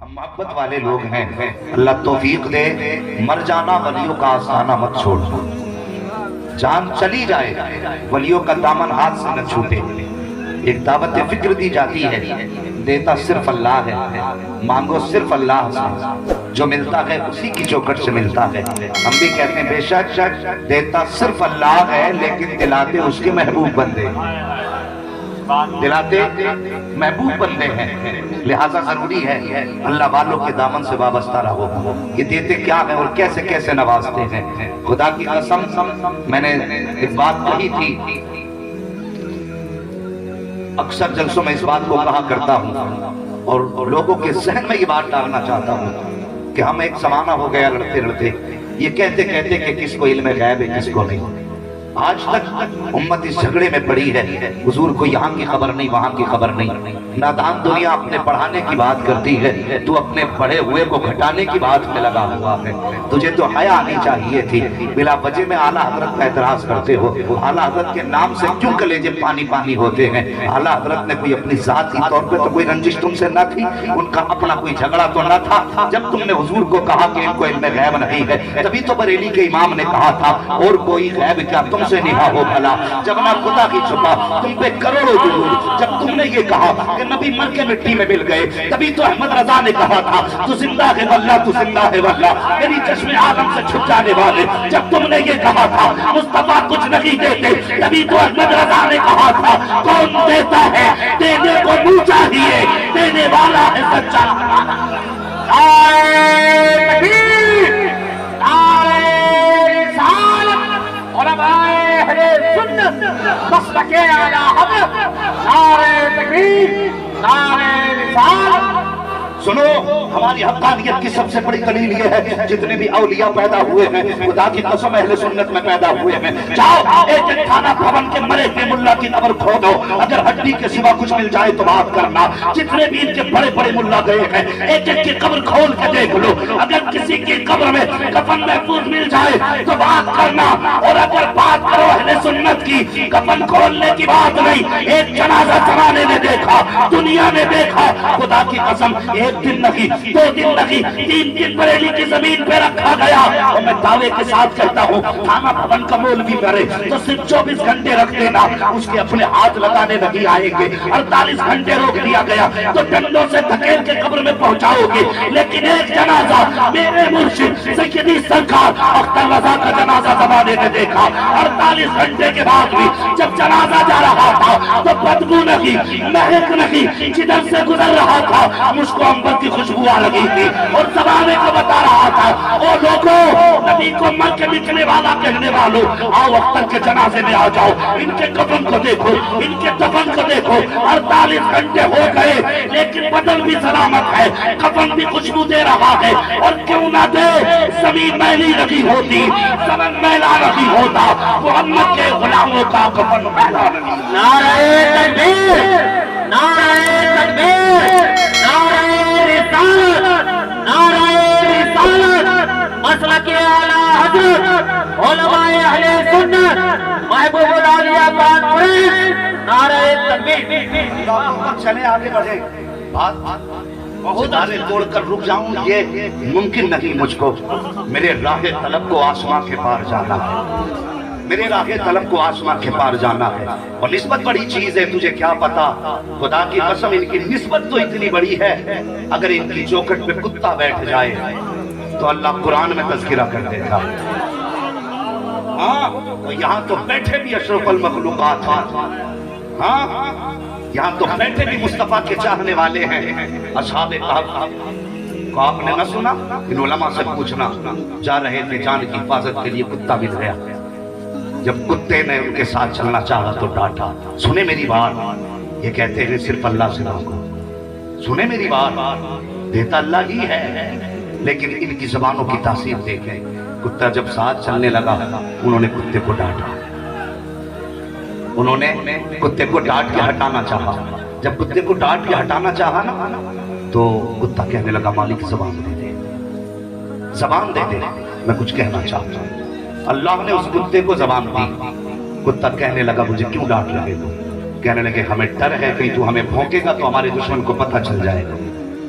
محبت والے لوگ ہیں، اللہ توفیق دے، مر جانا ولیوں کا آستانہ مت چھوڑ، جان چلی جائے ولیوں کا دامن ہاتھ سے نہ چھوٹے۔ ایک دعوت فکر دی جاتی ہے، دیتا صرف اللہ ہے، مانگو صرف اللہ سے، جو ملتا ہے اسی کی چوکھٹ سے ملتا ہے۔ ہم بھی کہتے ہیں بے شک دیتا صرف اللہ ہے، لیکن دلاتے اس کے محبوب بندے، دلاتے محبوب بندے ہیں، لہذا ضروری ہے اللہ والوں کے دامن سے وابستہ رہو۔ یہ دیتے کیا ہیں اور کیسے کیسے نوازتے ہیں۔ خدا کی قسم میں نے ایک بات کہی تھی، اکثر جلسوں میں اس بات کو کہا کرتا ہوں اور لوگوں کے ذہن میں یہ بات ڈالنا چاہتا ہوں کہ ہم ایک زمانہ ہو گیا لڑتے لڑتے یہ کہتے کہتے کہ کس کو علم غیب ہے کس کو نہیں۔ آج تک امت اس جھگڑے میں پڑی ہے، حضور کو یہاں کی خبر نہیں وہاں کی خبر نہیں۔ نادان دنیا اپنے پڑھانے کی بات کرتی ہے، تو اپنے پڑھے ہوئے کو گھٹانے کی بات میں لگا ہوا ہے۔ تجھے تو حیا آنی چاہیے تھی، بلا وجہ میں اعلیٰ حضرت کا اعتراض کرتے ہو۔ اعلیٰ حضرت کے نام سے کیوں کلیجے پانی پانی ہوتے ہیں؟ اعلیٰ حضرت نے کوئی اپنی ذاتی طور پہ تو کوئی رنجش تم سے نہ تھی، ان کا اپنا کوئی جھگڑا تو نہ تھا۔ جب تم نے حضور کو کہا کہ ان کو علم غیب نہیں ہے، تبھی تو بریلی کے امام نے کہا تھا اور کوئی غیب کیا تم سے نہا ہو بھلا، جب نہ خدا کی چھپا تم پہ کروڑوں درود۔ جب تم نے یہ کہا کہ نبی مر کے مٹی میں مل گئے، تبھی تو احمد رضا نے کہا تھا تو زندہ ہے واللہ تو زندہ ہے واللہ، میری چشم عالم سے چھپ جانے والے۔ جب تم نے یہ کہا تھا مصطفیٰ کچھ نہیں دیتے، تبھی تو احمد رضا نے کہا تھا کون دیتا ہے دینے کو منہ چاہیے، دینے والا ہے سچا۔ مسلک اعلی حضرت، نعرہ تکبیر، نعرہ رسالت۔ سنو، ہماری حقانیت کی سب سے بڑی دلیل یہ ہے جتنے بھی اولیاء پیدا ہوئے ہیں خدا کی قسم اہل سنت میں پیدا ہوئے ہیں۔ جاؤ ایک ایک تھانہ بھون کے مرے ہوئے ملا کی قبر کھودو، اگر ہڈی کے سوا کچھ مل جائے تو بات کرنا۔ جتنے بھی ان کے بڑے بڑے ملا گئے ہیں ایک ایک کی قبر کھول کے دیکھ لو، اگر کسی کی قبر میں کفن محفوظ مل جائے تو بات کرنا، اور اگر بات کرو اہل سنت کی کفن کھولنے کی بات نہیں۔ ایک جنازہ زمانے نے دیکھا، دنیا نے دیکھا، خدا کی قسم ایک دن نہیں، دو دن نہیں، 3 دن بریلی کی زمین پہ رکھا گیا۔ اور میں دعوے کے ساتھ کہتا ہوں تھانہ بھون کا مولوی کرے تو صرف 24 گھنٹے رکھ دینا، اس کے اپنے ہاتھ لگانے نہیں آئیں گے۔ 48 گھنٹے روک دیا گیا تو ڈنڈوں سے دھکیل کے قبر میں پہنچاؤ گے، لیکن ایک جنازہ میرے مرشد سیدی سرکار اختر رضا کا جنازہ زمانے نے دیکھا۔ 48 گھنٹے کے بعد بھی جب جنازہ جا رہا تھا تو بدبو نہیں، مہک نہیں، جدھر سے گزر رہا تھا مجھ کو امبر کی خوشبو آ لگی تھی اور زمانے کو بتا رہا تھا او لوگوں نبی کو مر کے نکلنے والا کہنے والوں، آؤ اختر کے جنازے میں آ جاؤ، ان کے کفن کو دیکھو، ان کے دفن کو دیکھو۔ 48 گھنٹے ہو گئے لیکن بدن بھی سلامت ہے، کفن بھی خوشبو دے رہا ہے، اور کیوں نہ دے، زمین میلی نہیں ہوتی، زمین میلا نہیں ہوتا، محمد کے غلاموں کا کفن میلا نہیں۔ نعرہ تکبیر، نعرہ تکبیر، نعرہ رسالت، نعرہ رسالت، مسلک اعلی حضرت، علماء اہل سنت، محبوب العالیہ کانفرنس، نعرہ تکبیر۔ چلے آگے بڑھے، ستارے توڑ کر رک جاؤں یہ ممکن نہیں مجھ کو، میرے راہ طلب کو آسمان کے پار جانا ہے، میرے راہ طلب کو آسمان کے پار جانا ہے۔ اور نسبت بڑی چیز ہے، تجھے کیا پتا، خدا کی قسم ان کی نسبت تو اتنی بڑی ہے، اگر ان کی چوکھٹ پہ کتا بیٹھ جائے تو اللہ قرآن میں تذکرہ کر دیتا۔ ہاں تو یہاں تو بیٹھے بھی اشرف المخلوقات ہیں، ہاں یہاں تو بیٹھے بھی مصطفیٰ کے چاہنے والے ہیں۔ اصحاب کہف کو آپ نے نہ سنا؟ ان علماء سے پوچھنا، جا رہے تھے جان کی حفاظت کے لیے، کتا مل گیا، جب کتے نے ان کے ساتھ چلنا چاہا تو ڈانٹا۔ سنے میری بات، یہ کہتے ہیں صرف اللہ سے مانگو، سنے میری بات، دیتا اللہ ہی ہے، لیکن ان کی زبانوں کی تاثیر دیکھیں۔ کتا جب ساتھ چلنے لگا انہوں نے کتے کو ڈانٹا، انہوں نے کتے کو ڈانٹ کے ہٹانا چاہا۔ جب کتے کو ڈانٹ کے ہٹانا چاہا نا تو کتا کہنے لگا مالک زبان دے دے، زبان دے دے، میں کچھ کہنا چاہتا ہوں۔ اللہ نے اس کتے کو زبان دی، کتا کہنے لگا مجھے کیوں ڈانٹ رہے ہو؟ کہنے لگے ہمیں ڈر ہے کہیں تو ہمیں بھونکے گا تو ہمارے دشمن کو پتہ چل جائے گا۔